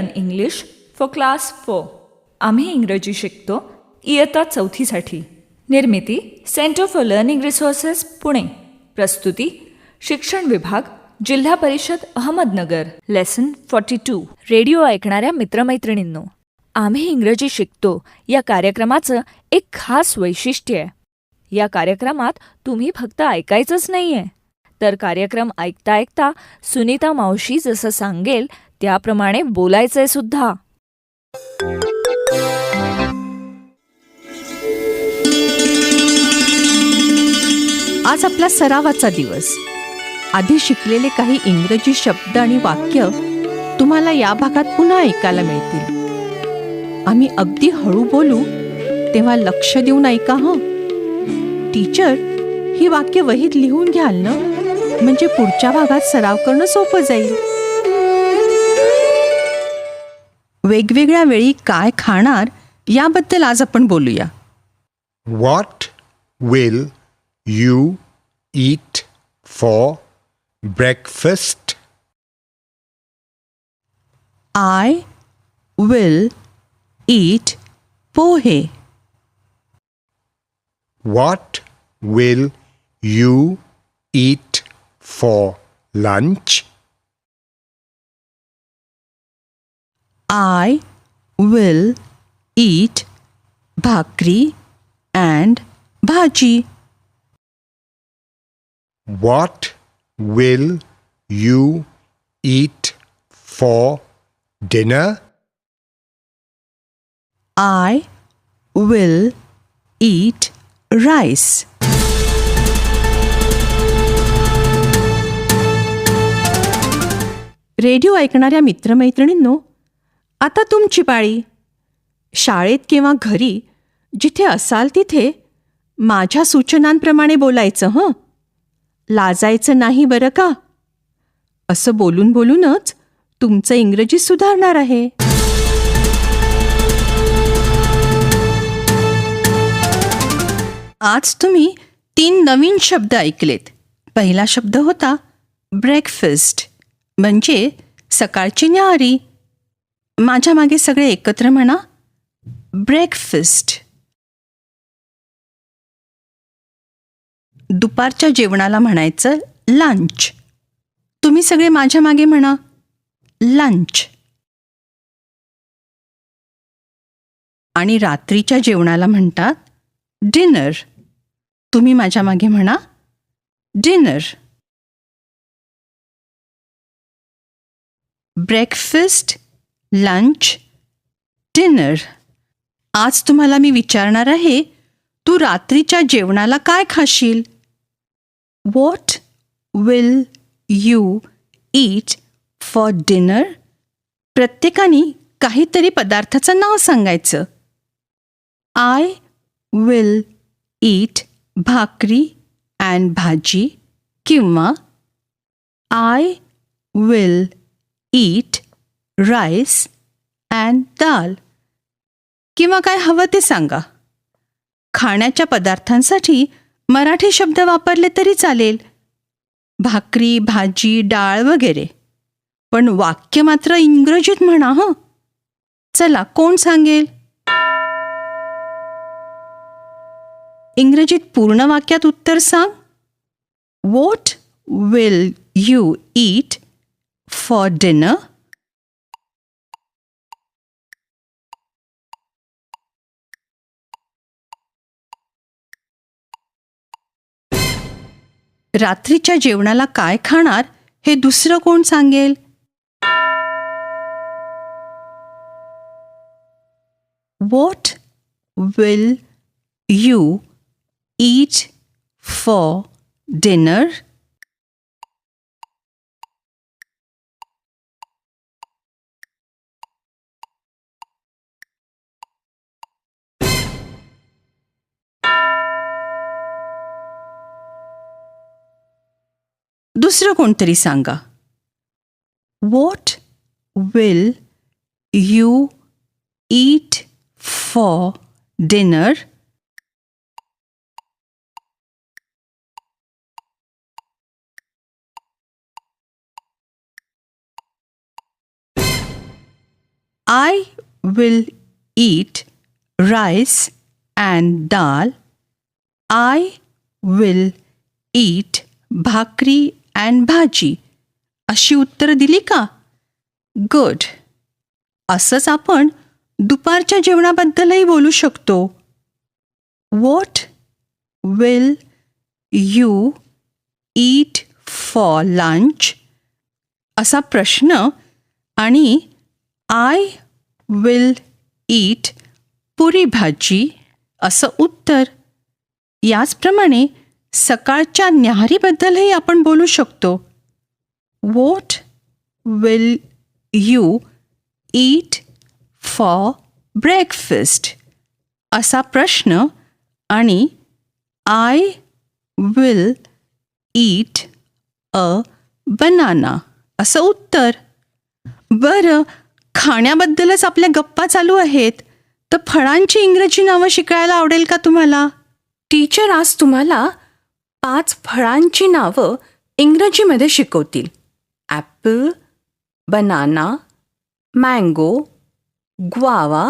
Learn English for class 4. आम्ही इंग्रजी शिकतो इयत्ता 4साठी. निर्मिती centre for learning resources Pune. प्रस्तुती शिक्षण विभाग, जिल्हा परिषद अहमदनगर. लेसन 42. रेडिओ ऐकणाऱ्या मित्रमैत्रिणींनो, आम्ही इंग्रजी शिकतो या कार्यक्रमाचं एक खास वैशिष्ट्य आहे. या कार्यक्रमात तुम्ही फक्त ऐकायचंच नाही आहे, तर कार्यक्रम ऐकता ऐकता सुनीता मावशी जसं सांगेल त्याप्रमाणे बोलायचंय सुद्धा. आज आपला सरावाचा दिवस. आधी शिकलेले काही इंग्रजी शब्द आणि वाक्य तुम्हाला या भागात पुन्हा ऐकायला मिळतील. आम्ही अगदी हळू बोलू तेव्हा लक्ष देऊन ऐका हं. टीचर, ही वाक्य वहीत लिहून घ्याल ना, म्हणजे पुढच्या भागात सराव करणं सोपं जाईल. वेगवेगळ्या वेळी काय खाणार याबद्दल आज आपण बोलूया. What will you eat for breakfast? I will eat pohe. What will you eat for lunch? I will eat भाकरी and भाजी. What will you eat for dinner? I will eat rice. Radio ऐकणाऱ्या मित्रमैत्रिणींनो, आता तुमची पाळी. शाळेत किंवा घरी जिथे असाल तिथे माझ्या सूचनांप्रमाणे बोलायचं हं. लाजायचं नाही बरं का. असं बोलून बोलूनच तुमचं इंग्रजी सुधारणार आहे. आज तुम्ही 3 नवीन शब्द ऐकलेत. पहिला शब्द होता ब्रेकफास्ट, म्हणजे सकाळची न्याहारी. माझ्या मागे सगळे एकत्र म्हणा, ब्रेकफास्ट. दुपारच्या जेवणाला म्हणायचं लंच. तुम्ही सगळे माझ्या मागे म्हणा, लंच. आणि रात्रीच्या जेवणाला म्हणतात डिनर. तुम्ही माझ्या मागे म्हणा, डिनर. Breakfast, lunch, dinner. आज तुम्हाला मी विचारणार आहे, तू रात्रीच्या जेवणाला काय खाशील? What will you eat for dinner? प्रत्येकाने काहीतरी पदार्थाचं नाव सांगायचं. I will eat भाकरी and भाजी, किंवा I will eat rice and दाल, किंवा काय हवं ते सांगा. खाण्याच्या पदार्थांसाठी मराठी शब्द वापरले तरी चालेल, भाकरी, भाजी, डाळ वगैरे. पण वाक्य मात्र इंग्रजीत म्हणा हं. चला, कोण सांगेल? इंग्रजीत पूर्ण वाक्यात उत्तर सांग. What will you eat for dinner? रात्रीच्या जेवणाला काय खाणार हे दुसरं कोण सांगेल? What will you eat for dinner? दुसरं कोणतरी सांगा. What will you eat for dinner? I will eat rice and dal. I will eat भाकरी अँड भाजी. अशी उत्तरं दिली का? गुड. असंच आपण दुपारच्या जेवणाबद्दलही बोलू शकतो. What will you eat for lunch? असा प्रश्न आणि आय विल ईट पुरी भाजी असं उत्तर. याचप्रमाणे सकाळच्या न्याहारीबद्दलही आपण बोलू शकतो. What will you eat for breakfast? असा प्रश्न आणि I will eat a banana असं उत्तर. बरं, खाण्याबद्दलच आपल्या गप्पा चालू आहेत, तर फळांची इंग्रजी नावं शिकायला आवडेल का तुम्हाला? टीचर आज तुम्हाला 5 फळांची नावं इंग्रजीमध्ये शिकवतील. Apple, banana, mango, guava,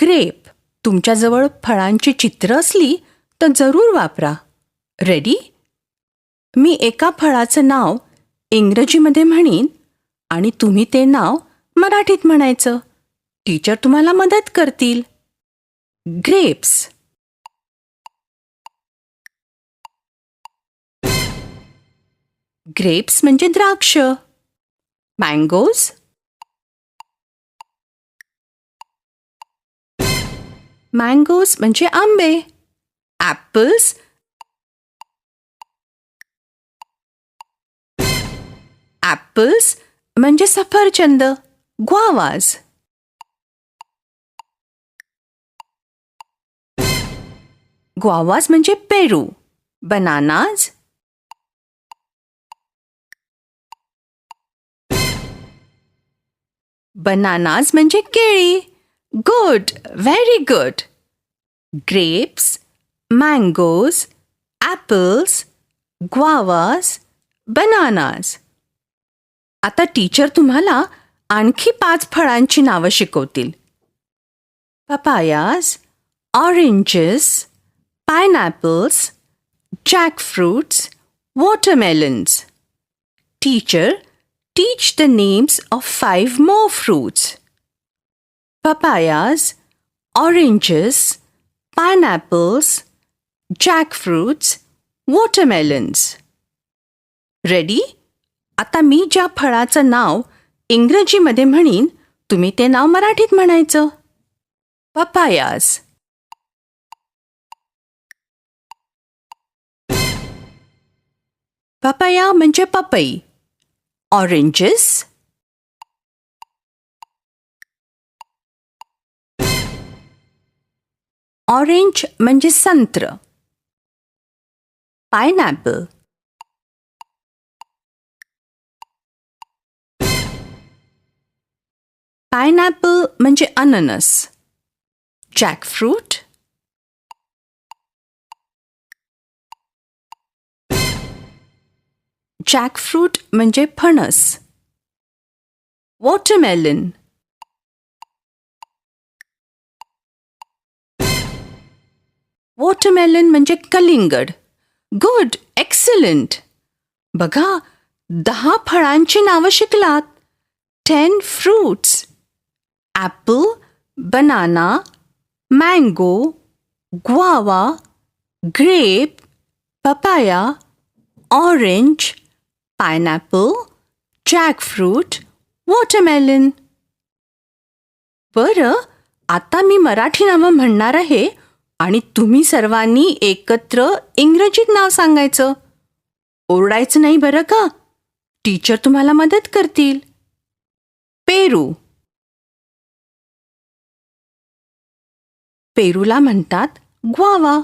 grape. तुमच्याजवळ फळांची चित्रं असली तर जरूर वापरा. रेडी? मी एका फळाचं नाव इंग्रजीमध्ये म्हणीन आणि तुम्ही ते नाव मराठीत म्हणायचं. टीचर तुम्हाला मदत करतील. ग्रेप्स. ग्रेप्स म्हणजे द्राक्ष. मँगोज. मँगोज म्हणजे आंबे. ॲपल्स. ॲपल्स म्हणजे सफरचंद. ग्वावाज. ग्वावाज म्हणजे पेरू. बनानाज. बनानाज म्हणजे केळी. Good, very good. Grapes, mangoes, apples, guavas, bananas. आता टीचर तुम्हाला आणखी 5 फळांची नावं शिकवतील. Papayas, oranges, pineapples, jackfruits, watermelons. Teacher, teach the names of 5 more fruits. Papayas, oranges, pineapples, jackfruits, watermelons. Ready? आता मी ज्या फळाचं नाव इंग्रजीमध्ये म्हणीन तुम्ही ते नाव मराठीत म्हणायचं. पपायाज. पपाया म्हणजे पपई. ऑरेंजेस. ऑरेंज म्हणजे संत्र. पायनॅपल. पायनॅपल म्हणजे अननस. जॅकफ्रूट. जॅकफ्रूट म्हणजे फणस. वॉटरमेलन. वॉटरमेलन म्हणजे कलिंगड. Good, excellent. बघा, 10 फळांची नावं शिकलात. 10 fruits. Apple, banana, mango, guava, grape, papaya, orange, pineapple, jackfruit, watermelon. बरं, आता मी मराठी नावं म्हणणार आहे आणि तुम्ही सर्वांनी एकत्र इंग्रजीत नाव सांगायचं. ओरडायचं नाही बरं का? टीचर तुम्हाला मदत करतील. पेरू. पेरूला म्हणतात ग्वावा.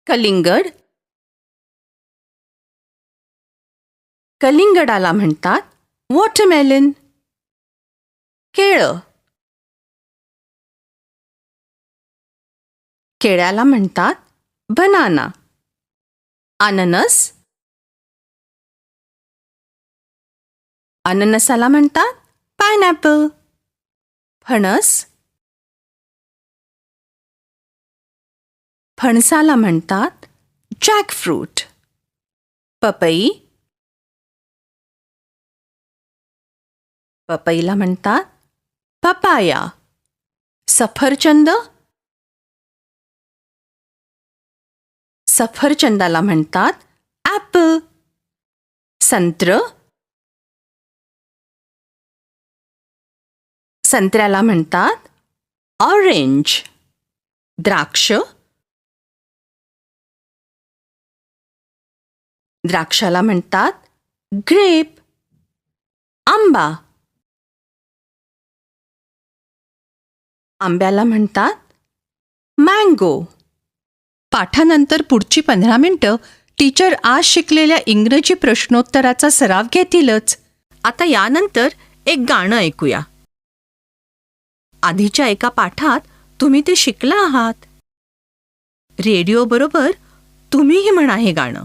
कलिंगड. कलिंगडाला म्हणतात वॉटरमेलन. केळं. केळ्याला म्हणतात बनाना. अननस. अननसाला म्हणतात पायनॅपल. फणस. फणसाला म्हणतात जॅकफ्रूट. पपई. पपईला म्हणतात पपाया. सफरचंद. सफरचंदाला म्हणतात ॲपल. संत्र. संत्र्याला म्हणतात ऑरेंज. द्राक्ष. द्राक्षाला म्हणतात ग्रेप. आंबा. आंब्याला म्हणतात मँगो. पाठानंतर पुढची 15 मिनिटं टीचर आज शिकलेल्या इंग्रजी प्रश्नोत्तराचा सराव घेतीलच. आता यानंतर एक गाणं ऐकूया. आधीच्या एका पाठात तुम्ही ते शिकला आहात. रेडिओ बरोबर तुम्हीही म्हणा हे गाणं.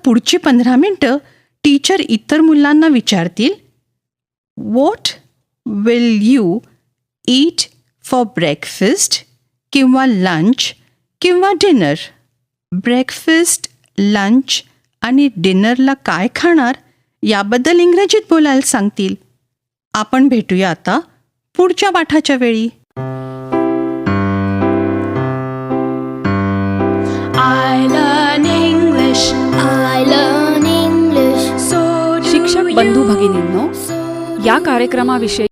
पुढची 15 मिनिटं टीचर इतर मुलांना विचारतील, what will you eat for breakfast किंवा लंच किंवा डिनर. ब्रेकफास्ट, लंच आणि डिनरला काय खाणार याबद्दल इंग्रजीत बोलायला सांगतील. आपण भेटूया आता पुढच्या पाठाच्या वेळी. शिक्षक बंधू भगिनींनो, या कार्यक्रमाविषयी